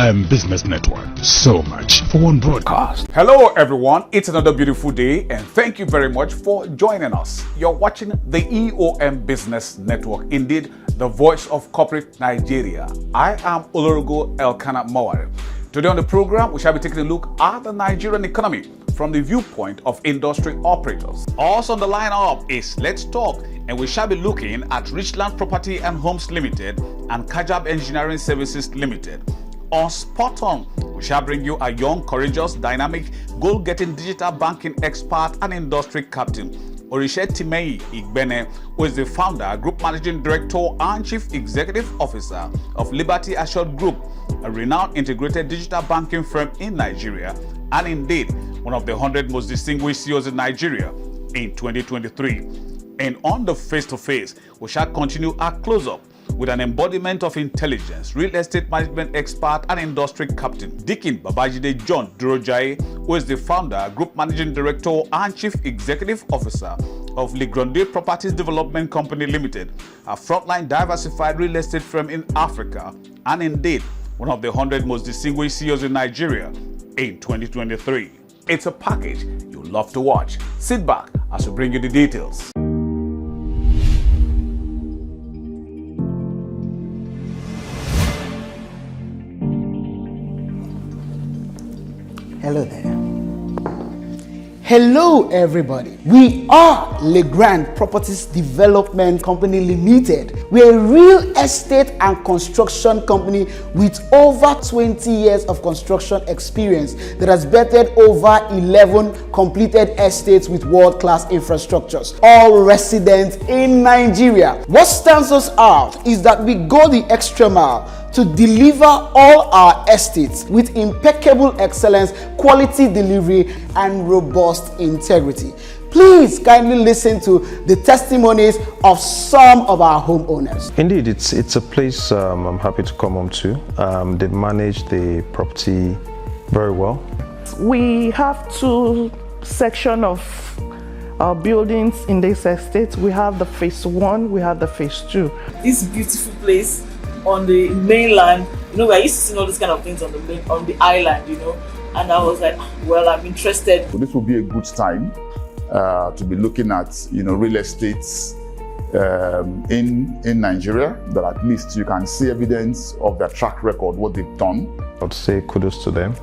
EOM Business Network. So much for one broadcast. Hello everyone, it's another beautiful day and thank you very much for joining us. You're watching the EOM Business Network, indeed the voice of corporate Nigeria. I am Olorogo Elkanah Mawari. Today on the program, we shall be taking a look at the Nigerian economy from the viewpoint of industry operators. Also on the lineup is Let's Talk, and we shall be looking at Richland Property and Homes Limited and Kajab Engineering Services Limited. On Spot On, we shall bring you a young, courageous, dynamic, goal-getting digital banking expert and industry captain, Orishe Timei Igbene, who is the founder, group managing director, and chief executive officer of Liberty Assured Group, a renowned integrated digital banking firm in Nigeria, and indeed one of the 100 most distinguished CEOs in Nigeria in 2023. And on the face-to-face, we shall continue our close-up with an embodiment of intelligence, real estate management expert and industry captain, Dikin Babajide John Durojai, who is the founder, group managing director, and chief executive officer of Ligronde Properties Development Company Limited, a frontline diversified real estate firm in Africa, and indeed one of the 100 most distinguished CEOs in Nigeria in 2023. It's a package you'll love to watch. Sit back as we bring you the details. Hello there. Hello everybody. We are Legrand Properties Development Company Limited. We're a real estate and construction company with over 20 years of construction experience that has vetted over 11 completed estates with world-class infrastructures, all resident in Nigeria. What stands us out is that we go the extra mile to deliver all our estates with impeccable excellence, quality delivery, and robust integrity. Please kindly listen to the testimonies of some of our homeowners. Indeed, it's a place I'm happy to come home to. They manage the property very well. We have two sections of buildings in this estate. We have the phase 1, we have the phase 2. This beautiful place on the mainland, we're used to seeing all these kind of things on the island, and I was like, well, I'm interested. So this will be a good time to be looking at, real estates in Nigeria, that at least you can see evidence of their track record, what they've done. I'd say kudos to them.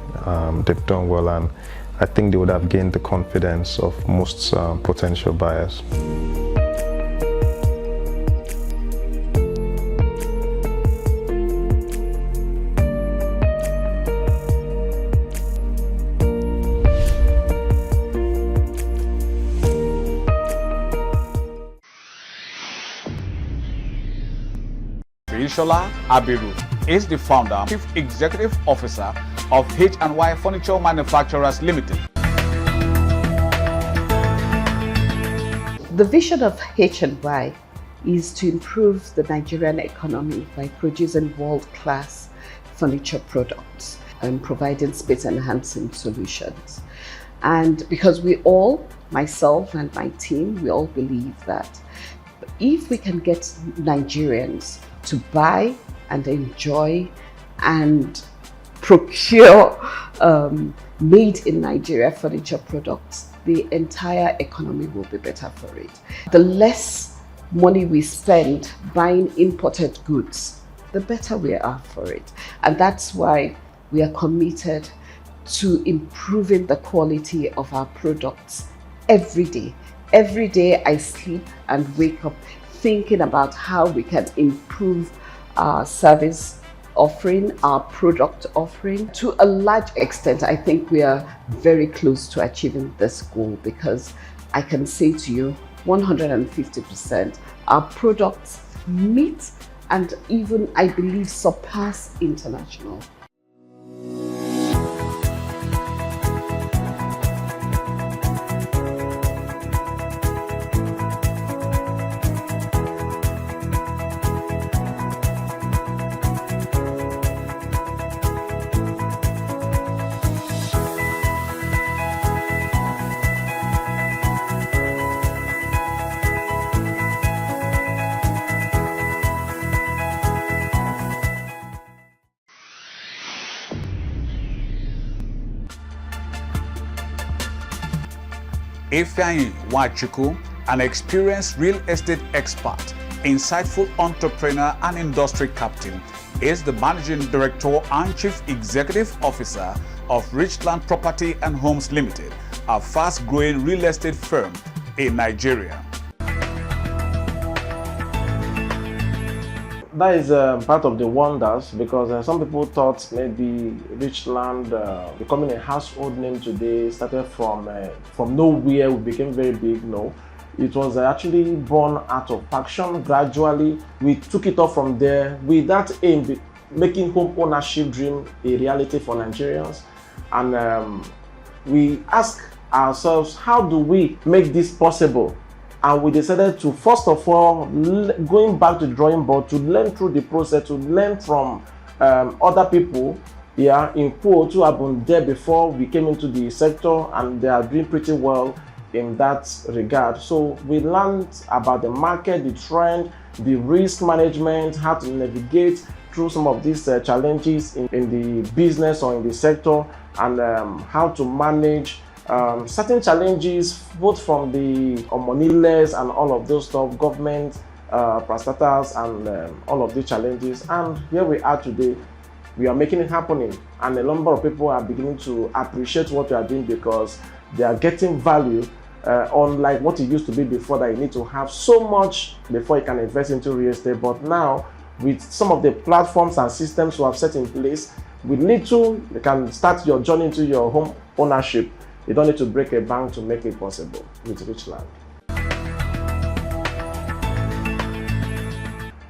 They've done well, and I think they would have gained the confidence of most potential buyers. Ishola Abiru is the founder, chief executive officer of H&Y Furniture Manufacturers Limited. The vision of H&Y is to improve the Nigerian economy by producing world-class furniture products and providing space-enhancing solutions. And because we all, myself and my team, we all believe that if we can get Nigerians to buy and enjoy and procure made in Nigeria furniture products, the entire economy will be better for it. The less money we spend buying imported goods, the better we are for it. And that's why we are committed to improving the quality of our products every day. Every day I sleep and wake up thinking about how we can improve our service offering, our product offering. To a large extent, I think we are very close to achieving this goal, because I can say to you 150% our products meet and even, I believe, surpass international. Ifeanyi Nwachukwu, an experienced real estate expert, insightful entrepreneur and industry captain, is the Managing Director and Chief Executive Officer of Richland Property and Homes Limited, a fast-growing real estate firm in Nigeria. That is part of the wonders, because some people thought maybe Richland becoming a household name today started from nowhere. We became very big. No, it was actually born out of passion. Gradually, we took it off from there with that aim, making home ownership dream a reality for Nigerians. And we ask ourselves, how do we make this possible? And we decided to, first of all, going back to the drawing board, to learn through the process, to learn from other people, in quotes, who have been there before we came into the sector, and they are doing pretty well in that regard. So we learned about the market, the trend, the risk management, how to navigate through some of these challenges in the business or in the sector, and how to manage certain challenges, both from the moneyless and all of those stuff, government, parastatals, and all of these challenges. And here we are today. We are making it happening, and a number of people are beginning to appreciate what we are doing, because they are getting value, unlike what it used to be before, that you need to have so much before you can invest into real estate. But now, with some of the platforms and systems we have set in place, with little, you can start your journey into your home ownership. You don't need to break a bank to make it possible with Richland.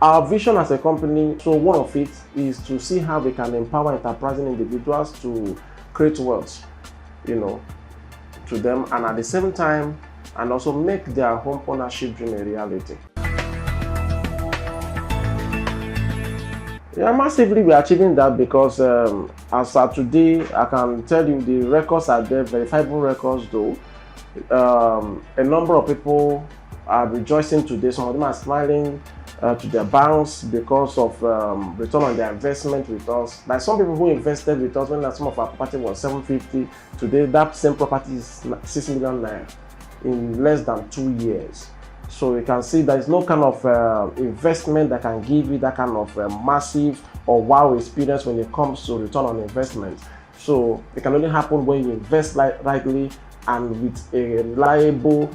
Our vision as a company, so one of it is to see how we can empower enterprising individuals to create wealth, to them, and at the same time, and also make their home ownership dream a reality. Yeah, massively we are achieving that, because as of today, I can tell you the records are there, verifiable records though. A number of people are rejoicing today. Some of them are smiling to their banks because of return on their investment with us. Like some people who invested with us when some of our property was 750, today that same property is 6 million naira in less than 2 years. So you can see there is no kind of investment that can give you that kind of massive or wow experience when it comes to return on investment. So it can only happen when you invest rightly and with a reliable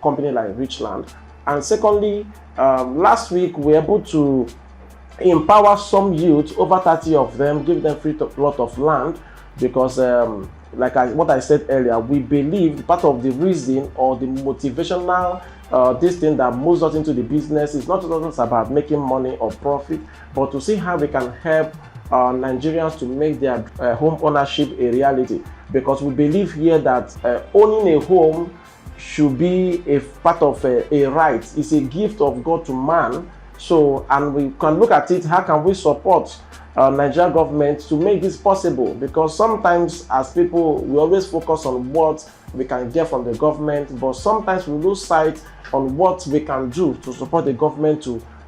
company like Richland. And secondly, last week we were able to empower some youth, over 30 of them, give them free plot of land, because what I said earlier, we believe part of the reason or the motivational this thing that moves us into the business is not just about making money or profit, but to see how we can help Nigerians to make their home ownership a reality. Because we believe here that owning a home should be a part of a right. It's a gift of God to man. So, and we can look at it, how can we support Nigerian government to make this possible? Because sometimes as people, we always focus on what we can get from the government, but sometimes we lose sight on what we can do to support the government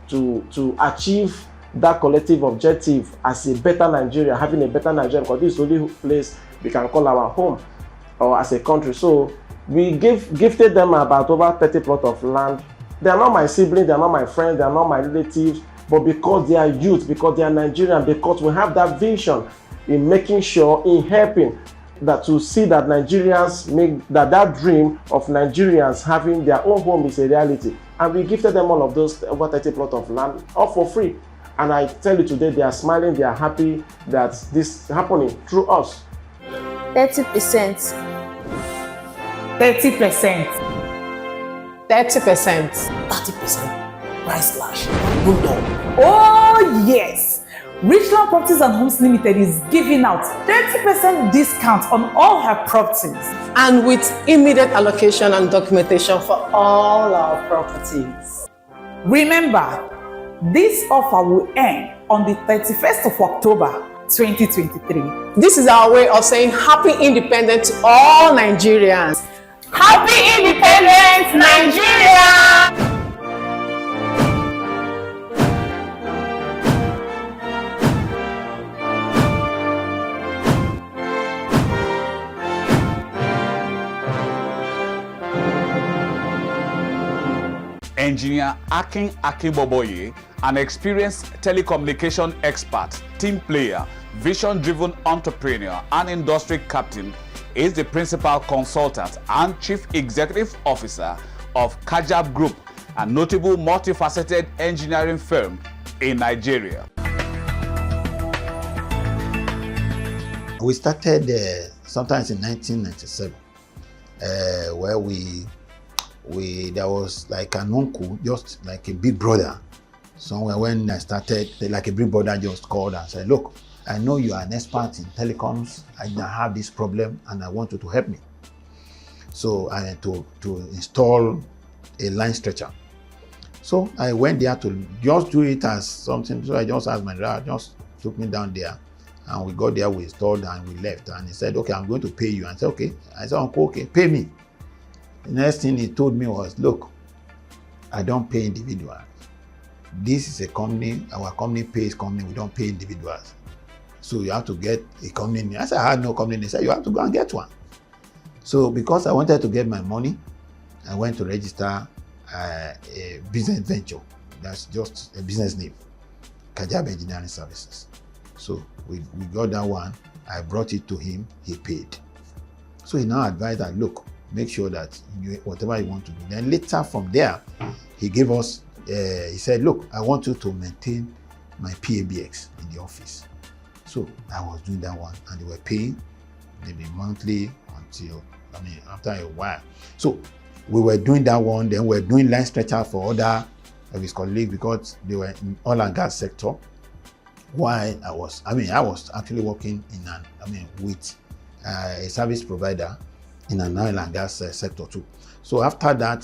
to achieve that collective objective as a better Nigeria, having a better Nigeria, because this is the only place we can call our home or as a country. So we gifted them about over 30 plots of land. They are not my siblings, they are not my friends, they are not my relatives, but because they are youth, because they are Nigerian, because we have that vision in making sure, in helping that to see that Nigerians make that dream of Nigerians having their own home is a reality. And we gifted them all of those over 30 plots of land, all for free. And I tell you today, they are smiling, they are happy that this is happening through us. 30%. 30%. 30%. 30%. Price slash. Oh yes! Richland Properties and Homes Limited is giving out 30% discount on all her properties. And with immediate allocation and documentation for all our properties. Remember, this offer will end on the 31st of October 2023. This is our way of saying happy independence to all Nigerians. Happy Independence, Nigeria! Engineer Akin Akinboboye, an experienced telecommunication expert, team player, vision-driven entrepreneur, and industry captain, is the principal consultant and chief executive officer of Kajab Group, a notable multifaceted engineering firm in Nigeria. We started sometimes in 1997, where there was like an uncle, just like a big brother. Somewhere when I started, like a big brother just called and said, "Look, I know you are an expert in telecoms. I have this problem and I want you to help me." So I had to install a line stretcher. So I went there to just do it as something. So I just asked my dad, just took me down there. And we got there, we installed, and we left. And he said, "Okay, I'm going to pay you." I said, "Okay." I said, "Uncle, okay, pay me." The next thing he told me was, "Look, I don't pay individuals. This is a company, our company pays company, we don't pay individuals. So you have to get a company." I said, "I had no company." They said, "You have to go and get one." So because I wanted to get my money, I went to register a business venture. That's just a business name, Kajab Engineering Services. So we got that one. I brought it to him, he paid. So he now advised that, "Look, make sure that whatever you want to do." Then later from there, he gave us, he said, "Look, I want you to maintain my PABX in the office." So I was doing that one, and they were paying maybe monthly until, after a while. So we were doing that one, then we were doing line stretcher for other of his colleagues because they were in oil and gas sector. While I was actually working with a service provider in an oil and gas sector too. So after that,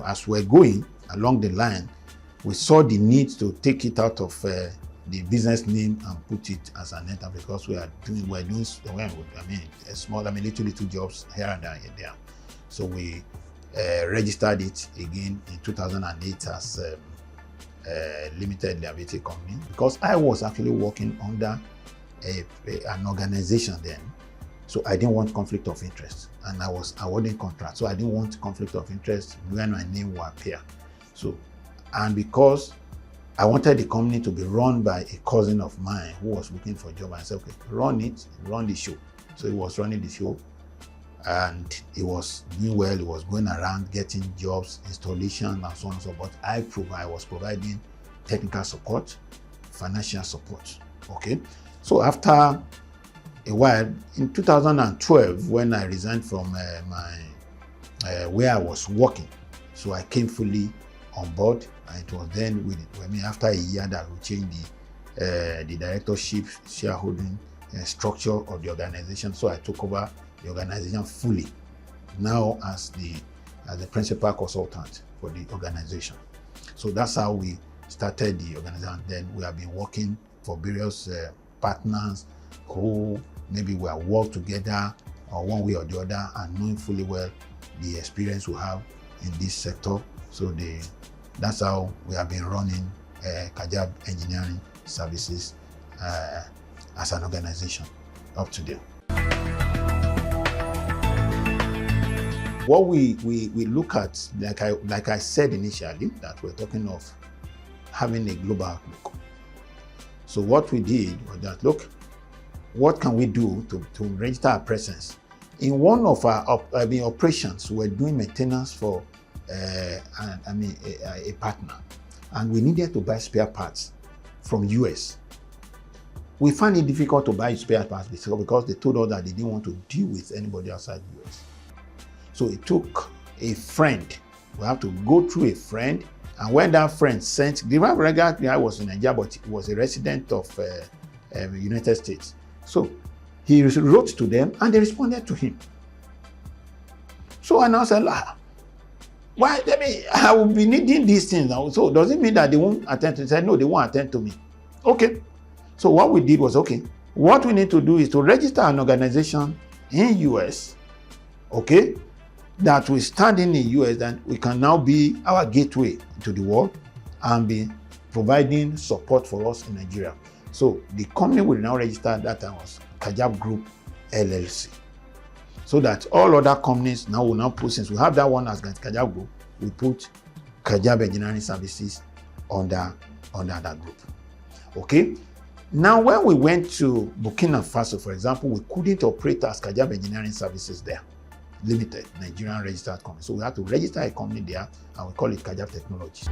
as we're going along the line, we saw the need to take it out of the business name and put it as an enterprise, because we're doing little jobs here and there. So we registered it again in 2008 as limited liability company, because I was actually working under an organization then. So I didn't want conflict of interest, and I was awarding contracts. So I didn't want conflict of interest when my name will appear. So, and because I wanted the company to be run by a cousin of mine who was looking for a job, I said, "Okay, run the show." So he was running the show, and he was doing well. He was going around getting jobs, installation, and so on and so forth. But I was providing technical support, financial support. Okay. So after a while, in 2012, when I resigned from where I was working, so I came fully on board. And it was then after a year that we changed the directorship shareholding structure of the organization. So I took over the organization fully, now as the principal consultant for the organization. So that's how we started the organization. Then we have been working for various partners who maybe we have worked together or one way or the other, and knowing fully well the experience we have in this sector. So that's how we have been running Kajab Engineering Services as an organization up to date. What we look at, like I said initially, that we're talking of having a global outlook. So what we did was that, look, what can we do to register our presence? In one of our operations, we're doing maintenance for a partner, and we needed to buy spare parts from US. We found it difficult to buy spare parts because they told us that they didn't want to deal with anybody outside US. So it took a friend. We have to go through a friend, and when that friend sent, I was in Nigeria, but he was a resident of United States. So he wrote to them, and they responded to him. So I now said, why? I will be needing these things now. So does it mean that they won't attend to me? He said, no, they won't attend to me. Okay. So what we did was, okay, what we need to do is to register an organization in US, okay, that we stand in the US, and we can now be our gateway to the world and be providing support for us in Nigeria. So the company will now register, that time was Kajab Group LLC. So that all other companies now will now put, since we have that one as Kajab Group, we put Kajab Engineering Services under that group. Okay. Now, when we went to Burkina Faso, for example, we couldn't operate as Kajab Engineering Services there, Limited, Nigerian registered company. So we had to register a company there, and we call it Kajab Technologies.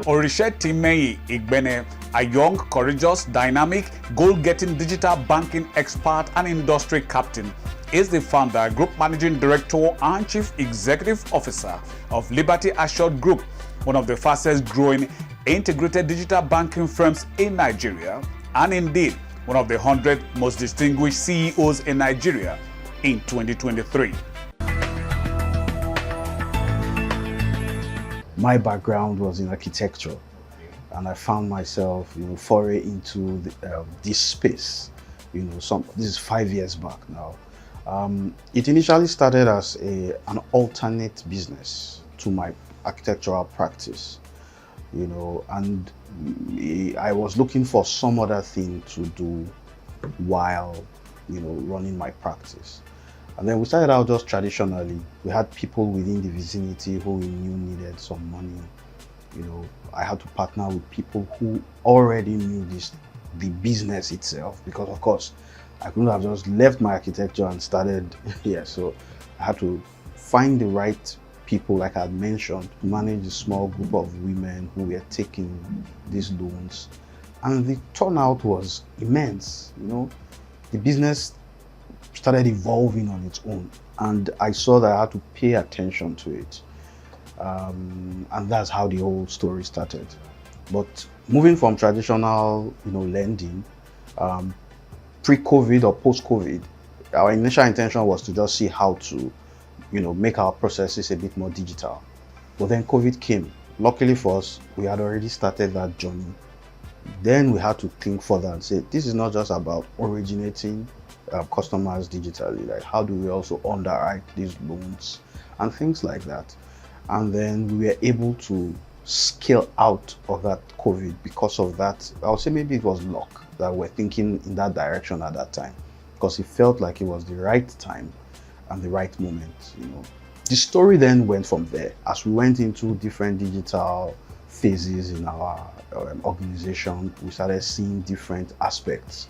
Orishetime Igbene, a young, courageous, dynamic, goal-getting digital banking expert and industry captain, is the founder, group managing director, and chief executive officer of Liberty Assured Group, one of the fastest growing integrated digital banking firms in Nigeria, and indeed one of the 100 most distinguished CEOs in Nigeria in 2023. My background was in architecture, and I found myself, foray into this space. This is 5 years back now. It initially started as an alternate business to my architectural practice, and I was looking for some other thing to do while, running my practice. And then we started out just traditionally. We had people within the vicinity who we knew needed some money. I had to partner with people who already knew the business itself, because of course, I couldn't have just left my architecture and started here. So I had to find the right people, like I had mentioned, to manage a small group of women who were taking these loans. And the turnout was immense. The business started evolving on its own, and I saw that I had to pay attention to it, and that's how the whole story started. But moving from traditional, lending, pre-COVID or post-COVID, our initial intention was to just see how to, make our processes a bit more digital. But then COVID came. Luckily for us, we had already started that journey. Then we had to think further and say, this is not just about originating customers digitally, like how do we also underwrite these loans and things like that. And then we were able to scale out of that COVID because of that. I would say maybe it was luck that we're thinking in that direction at that time, because it felt like it was the right time and the right moment. The story then went from there as we went into different digital phases in our organization. We started seeing different aspects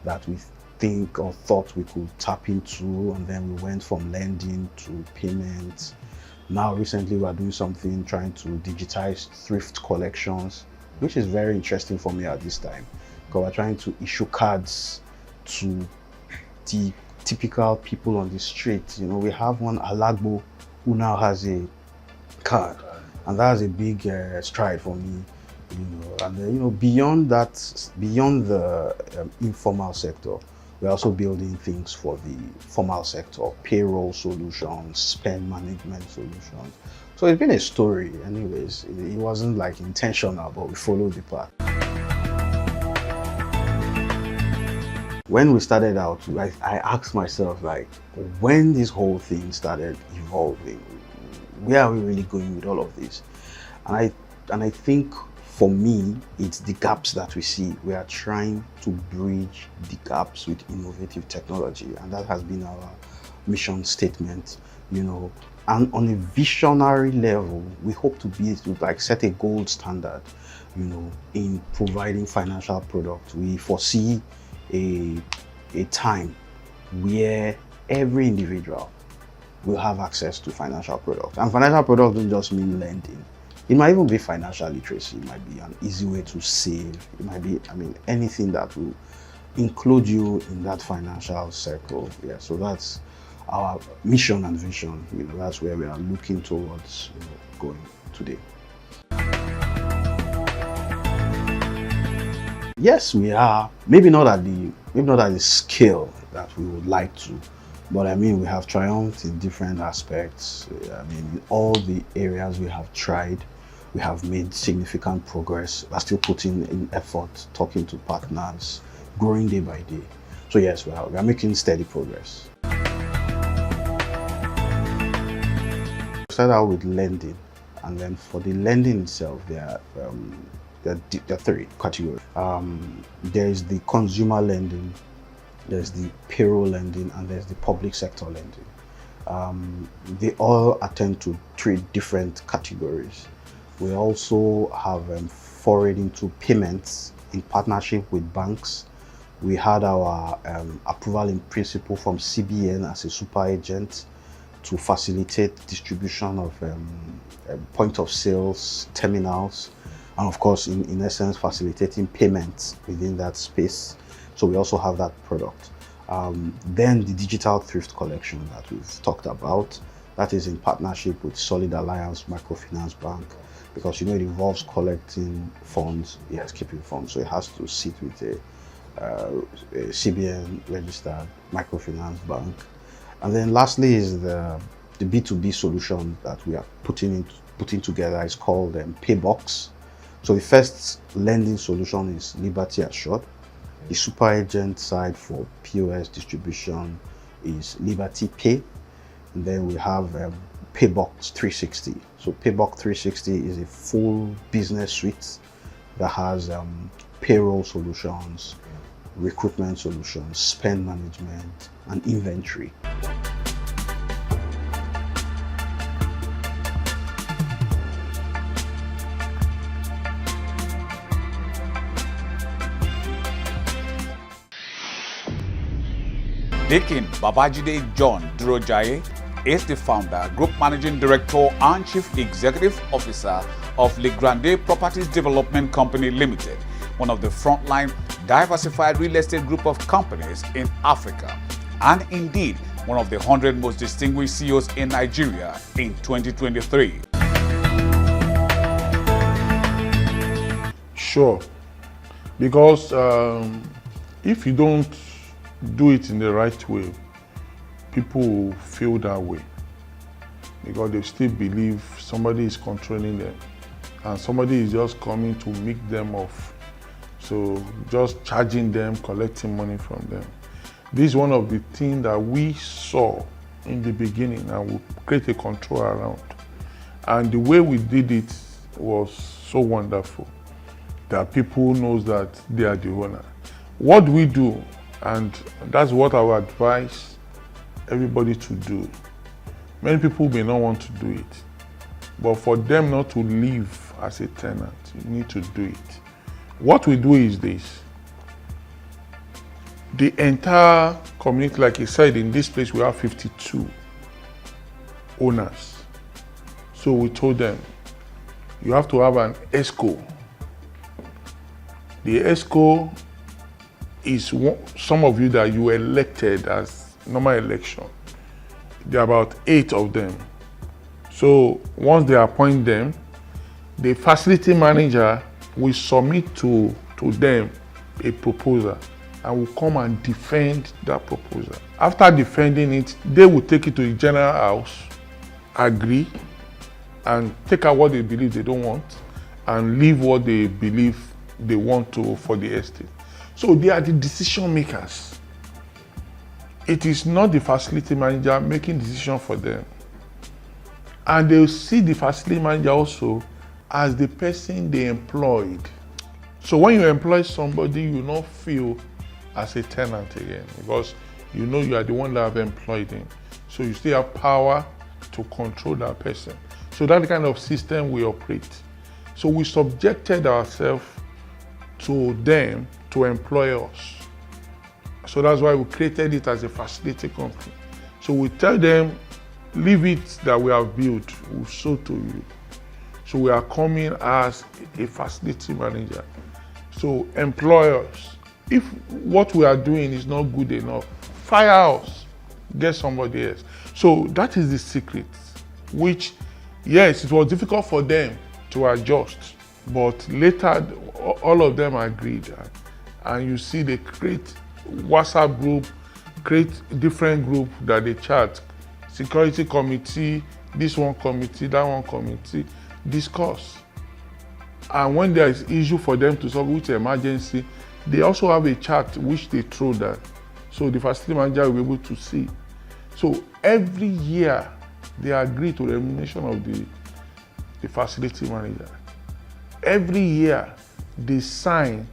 that we think or thought we could tap into, and then we went from lending to payments. Now recently we are doing something trying to digitize thrift collections, which is very interesting for me at this time, because we're trying to issue cards to the typical people on the street. We have one Alagbo who now has a card, and that's a big stride for me. And then, beyond that, beyond the informal sector, we're also building things for the formal sector, payroll solutions, spend management solutions. So it's been a story anyways. It wasn't like intentional, but we followed the path. When we started out, I asked myself, when this whole thing started evolving, where are we really going with all of this? And I think for me, it's the gaps that we see. We are trying to bridge the gaps with innovative technology, and that has been our mission statement, And on a visionary level, we hope to be able to set a gold standard, in providing financial products. We foresee a time where every individual will have access to financial products. And financial products don't just mean lending. It might even be financial literacy. It might be an easy way to save. It might be, anything that will include you in that financial circle. Yeah, so that's our mission and vision. That's where we are looking towards, going today. Yes, we are. Maybe not at the scale that we would like to, but we have triumphed in different aspects. In all the areas we have tried, we have made significant progress. We're still putting in effort, talking to partners, growing day by day. So yes, we are making steady progress. We started out with lending, and then for the lending itself, there are There are three categories. There is the consumer lending, there's the payroll lending, and there's the public sector lending. They all attend to three different categories. We also have forayed into payments in partnership with banks. We had our approval in principle from CBN as a super agent to facilitate distribution of point of sales terminals, and of course, in essence, facilitating payments within that space. So we also have that product. Then the digital thrift collection that we've talked about, that is in partnership with Solid Alliance Microfinance Bank, because it involves collecting funds, yes, keeping funds. So it has to sit with a CBN registered microfinance bank. And then lastly is the B2B solution that we are putting together. It's called Paybox. So the first lending solution is Liberty Assured. The super agent side for POS distribution is Liberty Pay. And then we have Paybox 360. So Paybox 360 is a full business suite that has payroll solutions, recruitment solutions, spend management, and inventory. Deacon Babajide John Durojaye is the founder, group managing director, and chief executive officer of Legrand Properties Development Company Limited, one of the frontline diversified real estate group of companies in Africa, and indeed one of the 100 most distinguished CEOs in Nigeria in 2023. Sure, because if you don't do it in the right way, people will feel that way because they still believe somebody is controlling them and somebody is just coming to make them off. So just charging them, collecting money from them. This is one of the things that we saw in the beginning and we create a control around. And the way we did it was so wonderful that people knows that they are the owner. What we do, and that's what I would advise everybody to do. Many people may not want to do it, but for them not to live as a tenant, you need to do it. What we do is this. The entire community, like I said, in this place we have 52 owners. So we told them, you have to have an ESCO. The ESCO is some of you that you elected as normal election. There are about 8 of them. So once they appoint them, the facility manager will submit to them a proposal and will come and defend that proposal. After defending it, they will take it to the general house, agree, and take out what they believe they don't want and leave what they believe they want to for the estate. So they are the decision makers. It is not the facility manager making decision for them. And they'll see the facility manager also as the person they employed. So when you employ somebody, you not feel as a tenant again because you know you are the one that have employed him. So you still have power to control that person. So that kind of system we operate. So we subjected ourselves to them to employ us. So that's why we created it as a facility company. So we tell them, leave it that we have built, we'll show to you. So we are coming as a facility manager. So employ us. If what we are doing is not good enough, fire us, get somebody else. So that is the secret, which, yes, it was difficult for them to adjust, but later all of them agreed. And you see they create WhatsApp group, create different group that they chat, security committee, this one committee, that one committee, discuss. And when there is issue for them to solve with emergency, they also have a chat which they throw that. So the facility manager will be able to see. So every year they agree to the remuneration of the facility manager. Every year they sign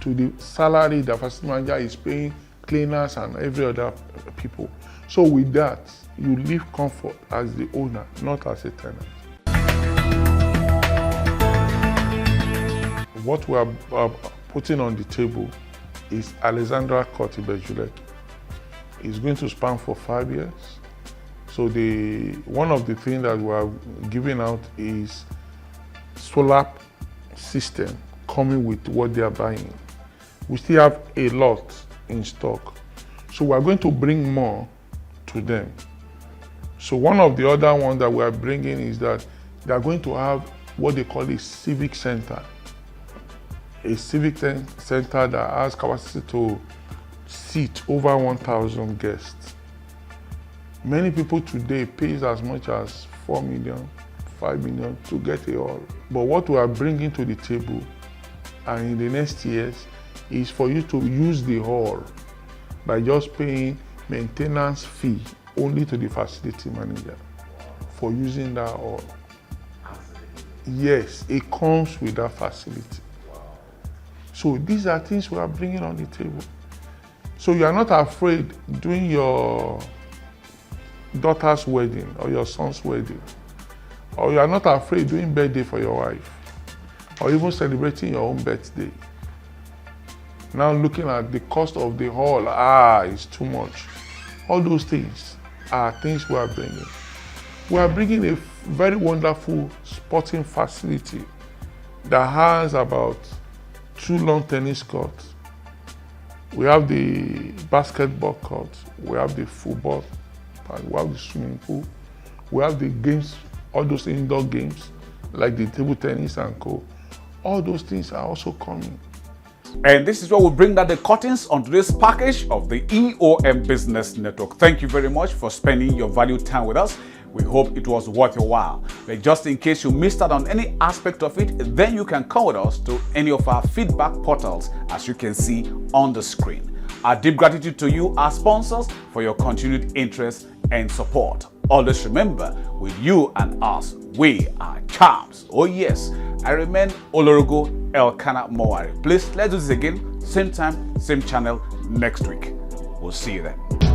to the salary the facility manager is paying cleaners and every other people. So with that, you live comfort as the owner, not as a tenant. What we are putting on the table is Alexandra Court Ibejulek. It's going to span for 5 years. So one of the things that we are giving out is solar system coming with what they are buying. We still have a lot in stock. So we are going to bring more to them. So one of the other ones that we are bringing is that they are going to have what they call a civic center. A civic center that has capacity to seat over 1,000 guests. Many people today pays as much as 4 million, 5 million to get a hall. But what we are bringing to the table and in the next years is for you to use the hall by just paying maintenance fee only to the facility manager for using that hall. Yes, it comes with that facility. So these are things we are bringing on the table. So you are not afraid doing your daughter's wedding or your son's wedding, or you are not afraid doing birthday for your wife, or even celebrating your own birthday. Now looking at the cost of the hall, it's too much. All those things are things we are bringing. We are bringing a very wonderful sporting facility that has about 2 lawn tennis courts. We have the basketball court, we have the football, we have the swimming pool, we have the games, all those indoor games like the table tennis and co. All those things are also coming. And this is where we bring down the curtains on today's package of the EOM Business Network. Thank you very much for spending your valued time with us. We hope it was worth your while. But just in case you missed out on any aspect of it, then you can come with us to any of our feedback portals as you can see on the screen. Our deep gratitude to you, our sponsors, for your continued interest and support. Always remember, with you and us, we are champs. Oh yes, I remain Olorogo Elkanah Mowari. Please, let's do this again, same time, same channel next week. We'll see you then.